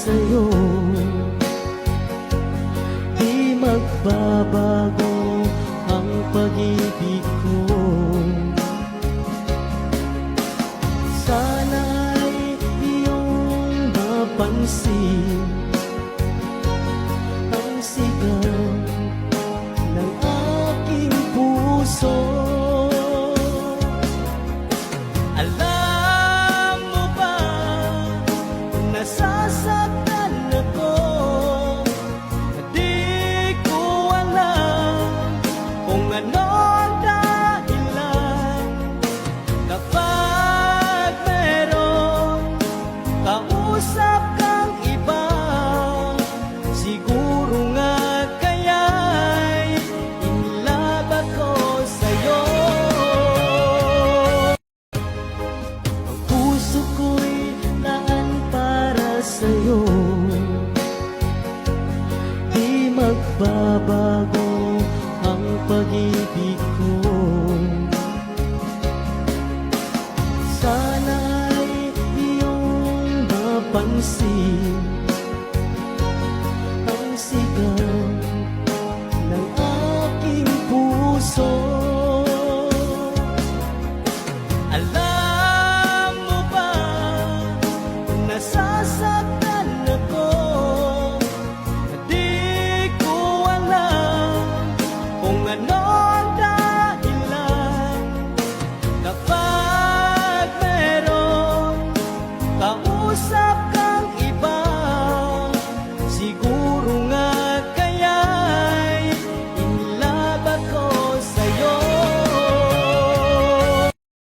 sa'yo. Di magbabago ang pag-ibig ko. Sana'y iyong mapansin ang sigaw ng aking puso. Alam mo ba, nasasaktan ako. Di ko alam kung ano ang dahilan. Kapag meron kausap kang iba, siguro nga kaya'y in love ako sa'yo. Ang puso ko'y naan para sa'yo. Di magbabago ang pag-ibig ko. Sana'y iyong mapansin ang sigaw ng aking puso. Alam